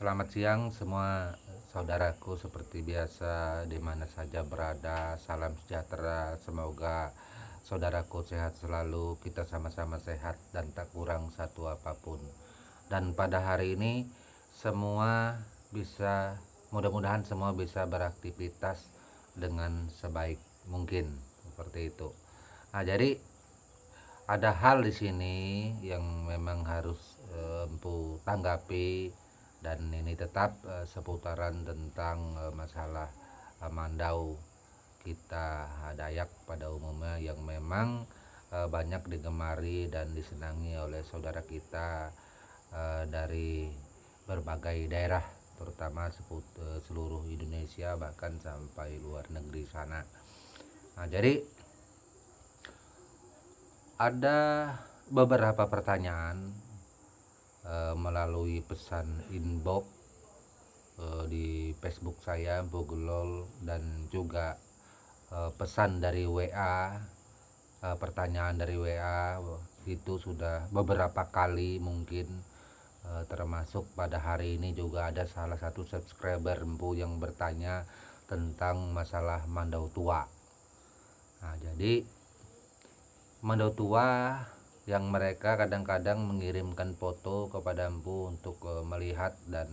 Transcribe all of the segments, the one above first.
Selamat siang semua saudaraku, seperti biasa di mana saja berada, salam sejahtera. Semoga saudaraku sehat selalu, kita sama-sama sehat dan tak kurang satu apapun. Dan pada hari ini semua bisa, mudah-mudahan semua bisa beraktivitas dengan sebaik mungkin, seperti itu. Nah, jadi ada hal di sini yang memang harus empu tanggapi, dan ini tetap seputaran tentang masalah mandau kita Dayak pada umumnya, yang memang banyak digemari dan disenangi oleh saudara kita dari berbagai daerah, terutama seluruh Indonesia, bahkan sampai luar negeri sana. Nah, jadi ada beberapa pertanyaan melalui pesan inbox di Facebook saya, Bogolol, dan juga pesan dari WA. Pertanyaan dari WA itu sudah beberapa kali mungkin, termasuk pada hari ini juga ada salah satu subscriber empu yang bertanya tentang masalah mandau tua. Nah, jadi mandau tua yang mereka kadang-kadang mengirimkan foto kepada empu untuk melihat dan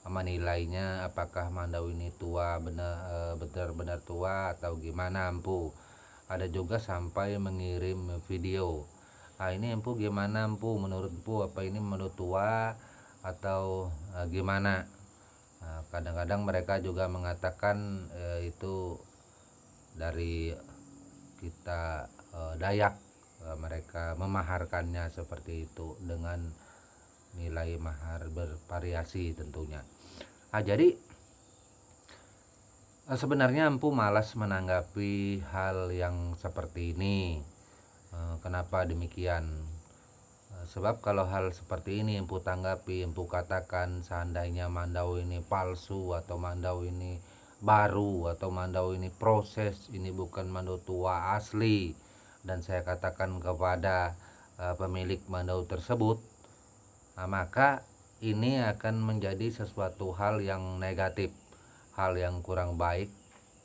menilainya apakah mandau ini tua benar-benar tua atau gimana empu. Ada juga sampai mengirim video. Nah, ini empu gimana empu, menurut empu apa ini mandau tua atau gimana? Nah, kadang-kadang mereka juga mengatakan itu dari kita Dayak, mereka memaharkannya seperti itu dengan nilai mahar bervariasi tentunya. Nah, jadi sebenarnya empu malas menanggapi hal yang seperti ini. Kenapa demikian? Sebab kalau hal seperti ini empu tanggapi, empu katakan seandainya mandau ini palsu, atau mandau ini baru, atau mandau ini proses, ini bukan mandau tua asli, dan saya katakan kepada pemilik mandau tersebut, maka ini akan menjadi sesuatu hal yang negatif, hal yang kurang baik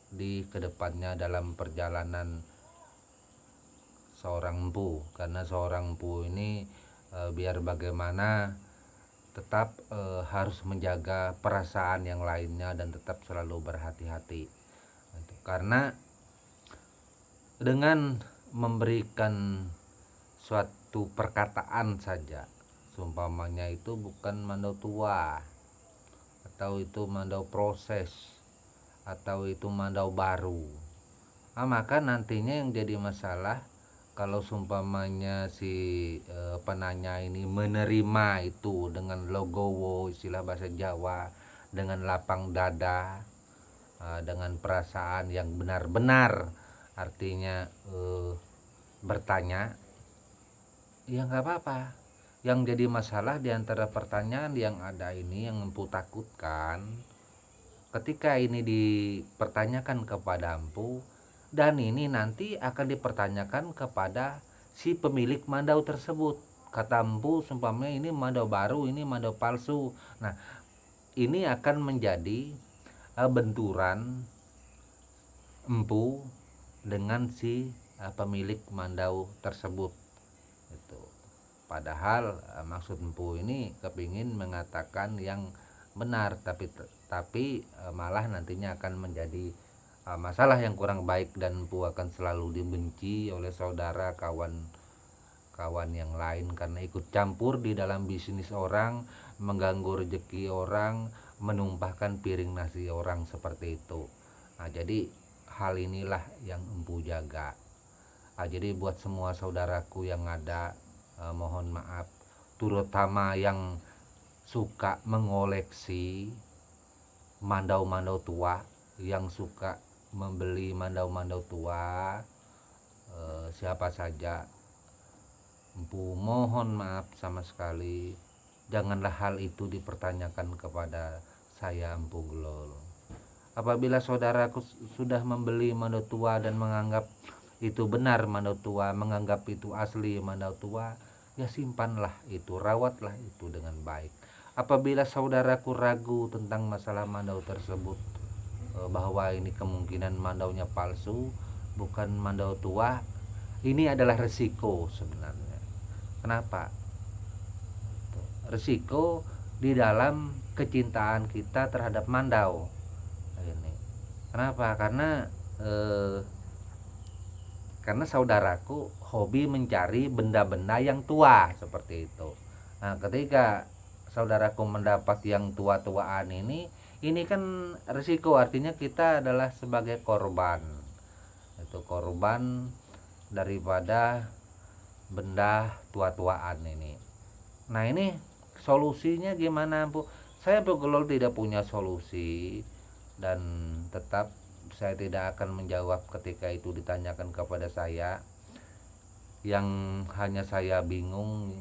di kedepannya dalam perjalanan seorang empu. Karena seorang empu ini biar bagaimana tetap harus menjaga perasaan yang lainnya dan tetap selalu berhati-hati. Karena dengan memberikan suatu perkataan saja, seumpamanya itu bukan mandau tua, atau itu mandau proses, atau itu mandau baru, maka nantinya yang jadi masalah kalau seumpamanya si penanya ini menerima itu dengan logowo, istilah bahasa Jawa, dengan lapang dada, dengan perasaan yang benar-benar, artinya bertanya, ya nggak apa-apa. Yang jadi masalah diantara pertanyaan yang ada ini, yang empu takutkan, ketika ini dipertanyakan kepada empu, dan ini nanti akan dipertanyakan kepada si pemilik mandau tersebut. Kata empu seumpamanya ini mandau baru, ini mandau palsu. Nah, ini akan menjadi benturan empu dengan si pemilik mandau tersebut itu. Padahal maksud empu ini kepingin mengatakan yang benar, tapi malah nantinya akan menjadi masalah yang kurang baik, dan empu akan selalu dibenci oleh saudara, kawan yang lain, karena ikut campur di dalam bisnis orang, mengganggu rezeki orang, menumpahkan piring nasi orang, seperti itu. Nah, jadi hal inilah yang empu jaga. Jadi buat semua saudaraku yang ada, mohon maaf, terutama yang suka mengoleksi mandau-mandau tua, yang suka membeli mandau-mandau tua, siapa saja, empu mohon maaf sama sekali, janganlah hal itu dipertanyakan kepada saya, Empu Glol. Apabila saudaraku sudah membeli mandau tua dan menganggap itu benar mandau tua, menganggap itu asli mandau tua, ya simpanlah itu, rawatlah itu dengan baik. Apabila saudaraku ragu tentang masalah mandau tersebut, bahwa ini kemungkinan mandaunya palsu, bukan mandau tua, ini adalah resiko sebenarnya. Kenapa? Resiko di dalam kecintaan kita terhadap mandau ini. Kenapa? Karena saudaraku hobi mencari benda-benda yang tua seperti itu. Nah, ketika saudaraku mendapat yang tua-tuaan ini kan risiko, artinya kita adalah sebagai korban. Itu korban daripada benda tua-tuaan ini. Nah, ini solusinya gimana, Bu? Saya Bogolol tidak punya solusi, dan tetap saya tidak akan menjawab ketika itu ditanyakan kepada saya. Yang hanya saya bingung,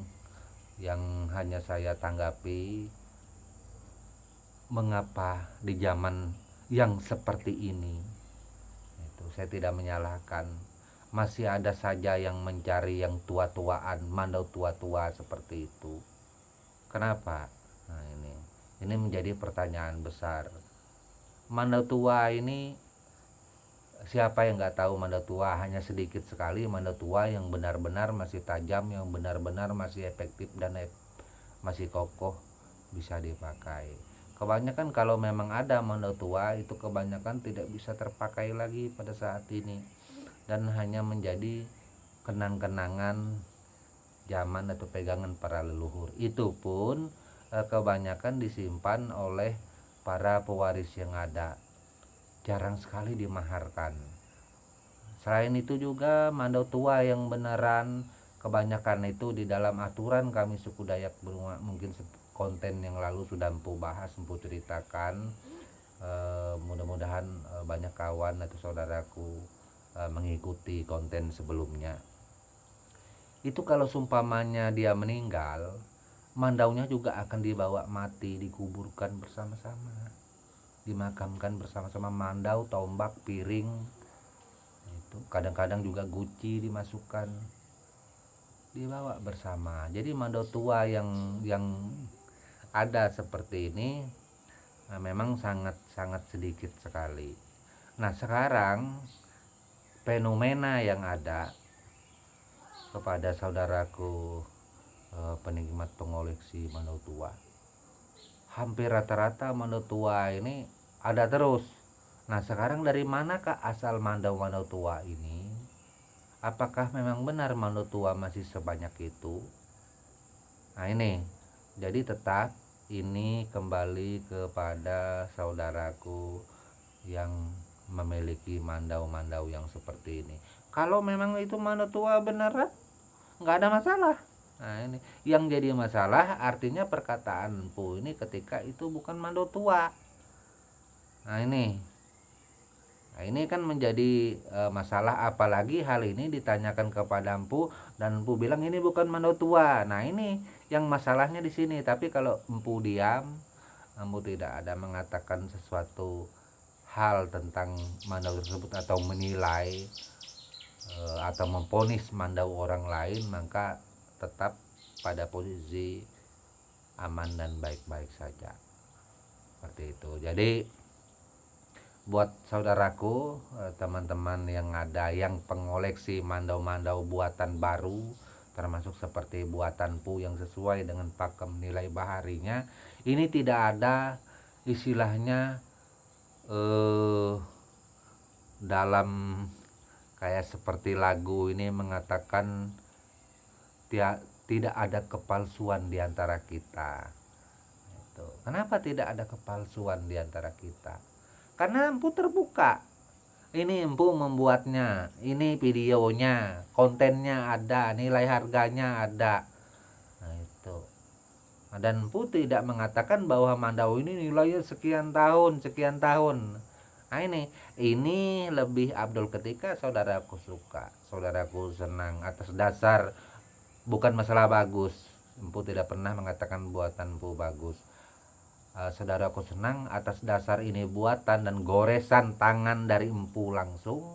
yang hanya saya tanggapi, mengapa di zaman yang seperti ini, itu saya tidak menyalahkan, masih ada saja yang mencari yang tua-tuaan, mandau tua-tua seperti itu. Kenapa? Nah, ini menjadi pertanyaan besar. Mandau tua ini, siapa yang nggak tahu mandau tua? Hanya sedikit sekali mandau tua yang benar-benar masih tajam, yang benar-benar masih efektif dan masih kokoh bisa dipakai. Kebanyakan kalau memang ada mandau tua, itu kebanyakan tidak bisa terpakai lagi pada saat ini, dan hanya menjadi kenang-kenangan zaman atau pegangan para leluhur. Itu pun kebanyakan disimpan oleh para pewaris yang ada, jarang sekali dimaharkan. Selain itu juga mandau tua yang beneran, kebanyakan itu di dalam aturan kami suku Dayak Benua. Mungkin konten yang lalu sudah empu bahas, empu ceritakan. Mudah-mudahan banyak kawan atau saudaraku mengikuti konten sebelumnya. Itu kalau sumpamanya dia meninggal, mandaunya juga akan dibawa mati, dikuburkan bersama-sama, dimakamkan bersama-sama. Mandau, tombak, piring, itu kadang-kadang juga guci dimasukkan, dibawa bersama. Jadi mandau tua yang ada seperti ini memang sangat sedikit sekali. Nah, sekarang fenomena yang ada kepada saudaraku penikmat pengoleksi mandau tua, hampir rata-rata mandau tua ini ada terus. Nah, sekarang dari manakah asal mandau-mandau tua ini? Apakah memang benar mandau tua masih sebanyak itu? Nah, ini jadi tetap ini kembali kepada saudaraku yang memiliki mandau-mandau yang seperti ini. Kalau memang itu mandau tua beneran, nggak ada masalah. Nah, ini yang jadi masalah, artinya perkataan empu ini ketika itu bukan mandau tua. Nah, ini kan menjadi masalah, apalagi hal ini ditanyakan kepada empu dan empu bilang ini bukan mandau tua. Nah, ini yang masalahnya di sini. Tapi kalau empu diam, empu tidak ada mengatakan sesuatu hal tentang mandau tersebut atau menilai atau memponis mandau orang lain, maka tetap pada posisi aman dan baik-baik saja, seperti itu. Jadi buat saudaraku, teman-teman yang ada yang pengoleksi mandau-mandau buatan baru, termasuk seperti buatan Pu yang sesuai dengan pakem nilai baharinya, ini tidak ada istilahnya dalam kayak seperti lagu ini mengatakan tidak ada kepalsuan di antara kita. Itu. Kenapa tidak ada kepalsuan di antara kita? Karena empu terbuka. Ini empu membuatnya, ini videonya, kontennya ada, nilai harganya ada. Nah, itu. Dan empu tidak mengatakan bahwa mandau ini nilainya sekian tahun. Nah, ini lebih abdul ketika saudaraku suka, saudaraku senang atas dasar bukan masalah bagus. Empu tidak pernah mengatakan buatan empu bagus. Saudaraku senang atas dasar ini buatan dan goresan tangan dari empu langsung.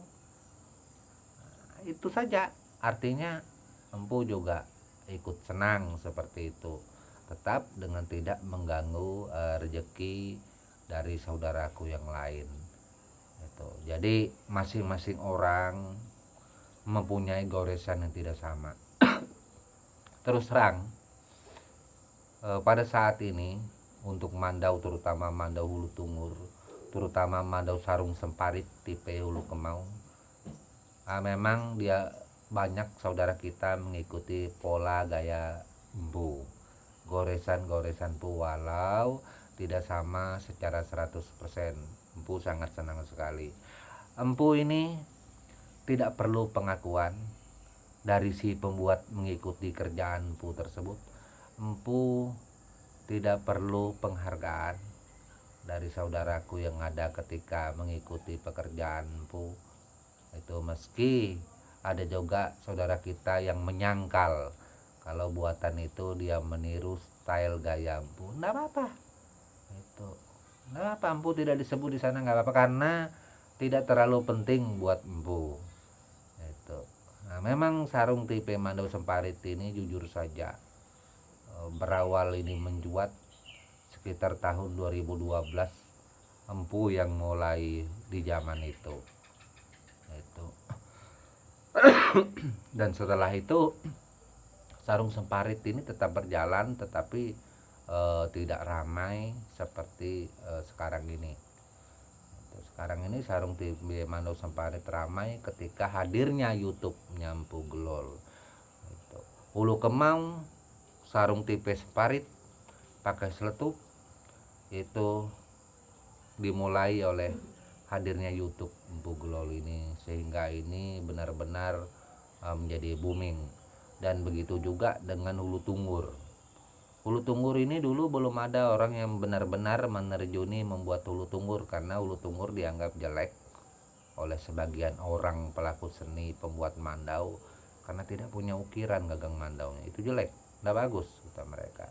Itu saja. Artinya empu juga ikut senang seperti itu. tetap dengan tidak mengganggu rezeki dari saudaraku yang lain. Itu. Jadi masing-masing orang mempunyai goresan yang tidak sama. Terus terang, pada saat ini untuk mandau, terutama mandau hulu tungur, terutama mandau sarung semparit tipe hulu kemau, memang dia banyak saudara kita mengikuti pola gaya empu, goresan-goresan empu, walau tidak sama secara 100%. Empu sangat senang sekali. Empu ini tidak perlu pengakuan dari si pembuat mengikuti kerjaan empu tersebut. Empu tidak perlu penghargaan dari saudaraku yang ada ketika mengikuti pekerjaan empu. Itu meski ada juga saudara kita yang menyangkal kalau buatan itu dia meniru style gaya empu. Nggak apa-apa. Itu nggak apa-apa, empu tidak disebut di sana, nggak apa-apa, karena tidak terlalu penting buat empu. Itu. Nah, memang sarung tipe mandau semparit ini jujur saja berawal ini mencuat sekitar tahun 2012, empu yang mulai di zaman itu. Dan setelah itu sarung semparit ini tetap berjalan, tetapi tidak ramai seperti sekarang ini. Sekarang ini sarung tipe mandau semparit ramai ketika hadirnya YouTube Empu Glol. Hulu kemau sarung tipe semparit pakai seletup itu dimulai oleh hadirnya YouTube Empu Glol ini, sehingga ini benar-benar menjadi booming. Dan begitu juga dengan hulu tungur. Hulu tungur ini dulu belum ada orang yang benar-benar menerjuni membuat hulu tungur, karena hulu tungur dianggap jelek oleh sebagian orang pelaku seni pembuat mandau, karena tidak punya ukiran gagang mandaunya, itu jelek, tidak bagus kata mereka.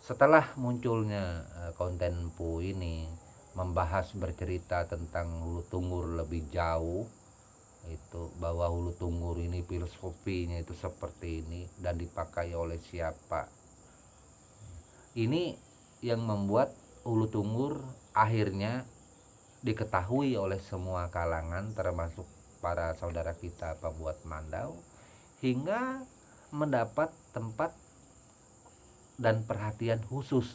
Setelah munculnya konten empu ini membahas, bercerita tentang hulu tungur lebih jauh, itu bahwa hulu tungur ini filosofinya itu seperti ini dan dipakai oleh siapa, ini yang membuat hulu tungur akhirnya diketahui oleh semua kalangan, termasuk para saudara kita pembuat mandau, hingga mendapat tempat dan perhatian khusus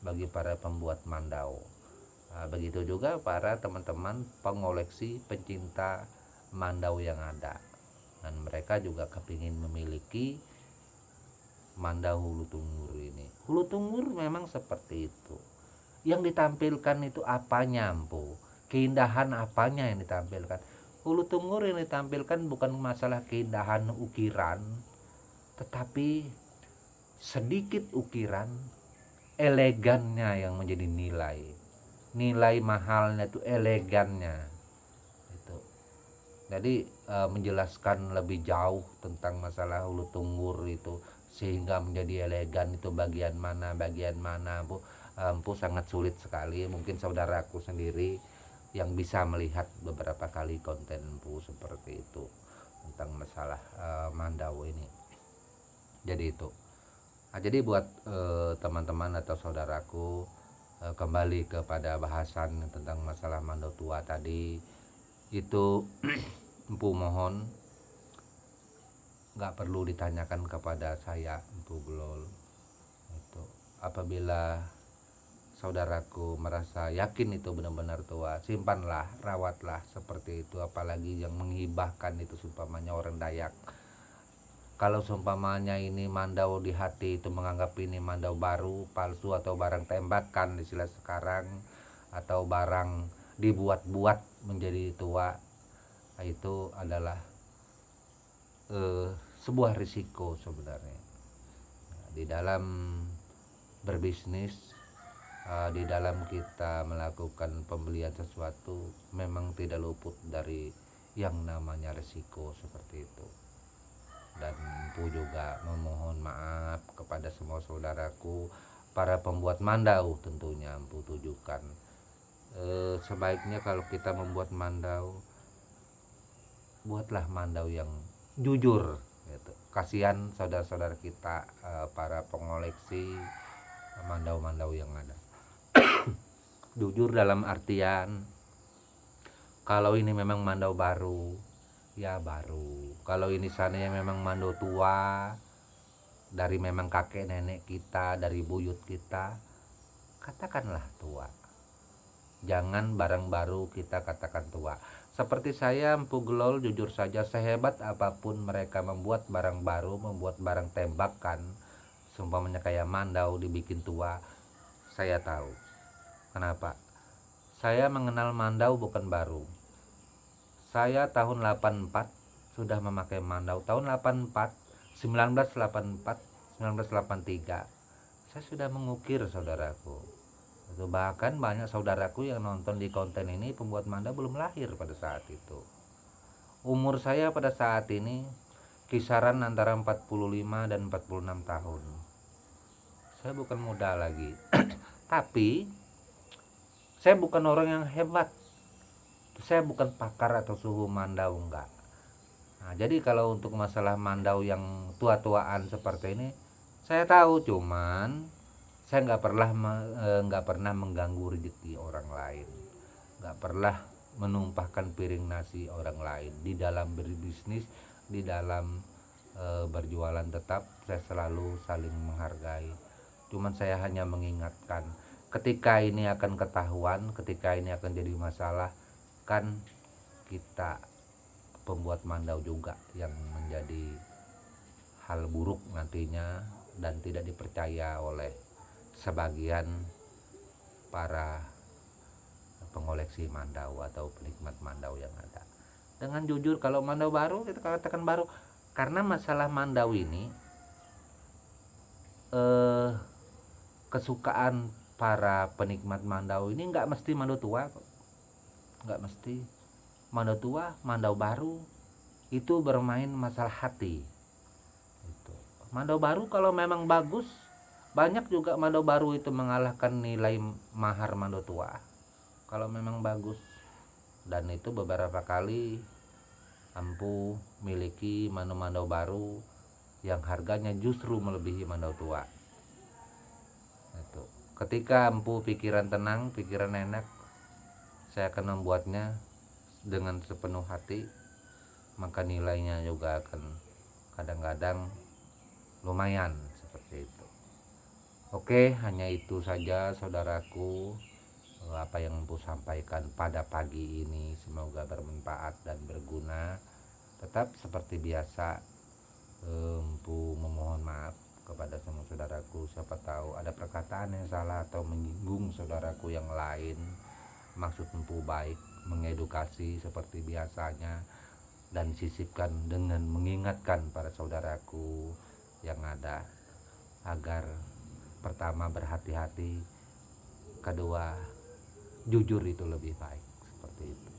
bagi para pembuat mandau. Begitu juga para teman-teman pengoleksi pencinta mandau yang ada, dan mereka juga kepingin memiliki mandau hulu tungur ini. Hulu tungur memang seperti itu, yang ditampilkan itu apanya empu, keindahan apanya yang ditampilkan. Hulu tungur yang ditampilkan bukan masalah keindahan ukiran, tetapi sedikit ukiran, elegannya yang menjadi nilai mahalnya itu elegannya. Jadi menjelaskan lebih jauh tentang masalah hulu tungur itu, sehingga menjadi elegan itu bagian mana empu sangat sulit sekali. Mungkin saudaraku sendiri yang bisa melihat beberapa kali konten empu seperti itu tentang masalah mandau ini. Jadi itu. Jadi buat teman-teman atau saudaraku, kembali kepada bahasan tentang masalah mandau tua tadi, itu empu mohon nggak perlu ditanyakan kepada saya, Empu Glol. Itu apabila saudaraku merasa yakin itu benar-benar tua, simpanlah, rawatlah seperti itu. Apalagi yang menghibahkan itu seumpamanya orang Dayak. Kalau seumpamanya ini mandau di hati itu menganggap ini mandau baru, palsu, atau barang tembakan istilah sekarang, atau barang dibuat-buat menjadi tua, itu adalah sebuah risiko sebenarnya. Di dalam berbisnis, di dalam kita melakukan pembelian sesuatu, memang tidak luput dari yang namanya risiko seperti itu. Dan Empu juga memohon maaf kepada semua saudaraku para pembuat mandau. Tentunya Empu tujukan, sebaiknya kalau kita membuat mandau, buatlah mandau yang jujur gitu. Kasihan saudara-saudara kita, para pengoleksi mandau-mandau yang ada. Jujur dalam artian kalau ini memang mandau baru, ya baru. Kalau ini seandainya memang mandau tua, dari memang kakek nenek kita, dari buyut kita, katakanlah tua. Jangan barang baru kita katakan tua. Seperti saya, Empu Gelol, jujur saja, sehebat apapun mereka membuat barang baru, membuat barang tembakan, seumpamanya kayak mandau dibikin tua, saya tahu. Kenapa? Saya mengenal mandau bukan baru. Saya tahun 84 sudah memakai mandau. Tahun 84, 1984, 1983 saya sudah mengukir, saudaraku. Itu bahkan banyak saudaraku yang nonton di konten ini pembuat mandau belum lahir pada saat itu. Umur saya pada saat ini kisaran antara 45 dan 46 tahun. Saya bukan muda lagi. Tapi saya bukan orang yang hebat. Saya bukan pakar atau suhu mandau, enggak. Nah, jadi kalau untuk masalah mandau yang tua-tuaan seperti ini, saya tahu, cuman saya nggak pernah mengganggu rezeki orang lain, nggak pernah menumpahkan piring nasi orang lain. Di dalam berbisnis, di dalam berjualan, tetap saya selalu saling menghargai. Cuman saya hanya mengingatkan, ketika ini akan ketahuan, ketika ini akan jadi masalah, kan kita pembuat mandau juga yang menjadi hal buruk nantinya dan tidak dipercaya oleh sebagian para pengoleksi mandau atau penikmat mandau yang ada. Dengan jujur, kalau mandau baru kita katakan baru, karena masalah mandau ini kesukaan para penikmat mandau ini nggak mesti mandau tua kok. Nggak mesti mandau tua, mandau baru, itu bermain masalah hati. Itu. Mandau baru kalau memang bagus, banyak juga mandau baru itu mengalahkan nilai mahar mandau tua. Kalau memang bagus, dan itu beberapa kali Empu miliki mandau baru yang harganya justru melebihi mandau tua. Itu. Ketika Empu pikiran tenang, pikiran enak, saya akan membuatnya dengan sepenuh hati, maka nilainya juga akan kadang-kadang lumayan seperti itu. Oke, hanya itu saja saudaraku, apa yang Empu sampaikan pada pagi ini. Semoga bermanfaat dan berguna. Tetap seperti biasa, Empu memohon maaf kepada semua saudaraku. Siapa tahu ada perkataan yang salah atau menyinggung saudaraku yang lain. Maksud Empu baik, mengedukasi seperti biasanya, dan sisipkan dengan mengingatkan para saudaraku yang ada agar pertama berhati-hati, kedua jujur itu lebih baik, seperti itu.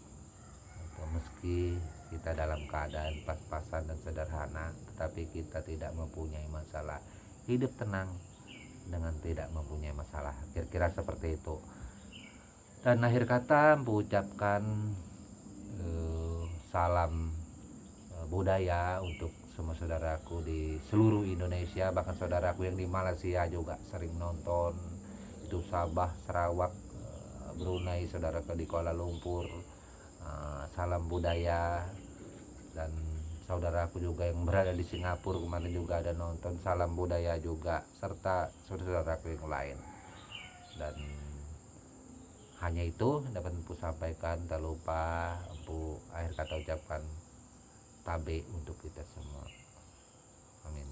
Meski kita dalam keadaan pas-pasan dan sederhana, tetapi kita tidak mempunyai masalah, hidup tenang dengan tidak mempunyai masalah, kira-kira seperti itu. Dan akhir kata Empu ucapkan salam budaya untuk semua saudaraku di seluruh Indonesia, bahkan saudaraku yang di Malaysia juga sering nonton, itu Sabah, Sarawak, Brunei, saudaraku di Kuala Lumpur, salam budaya. Dan saudaraku juga yang berada di Singapura kemarin juga ada nonton, salam budaya juga, serta saudaraku yang lain. Dan hanya itu dapat Empu sampaikan. Tak lupa Empu akhir kata ucapkan tabe untuk kita semua. Amin.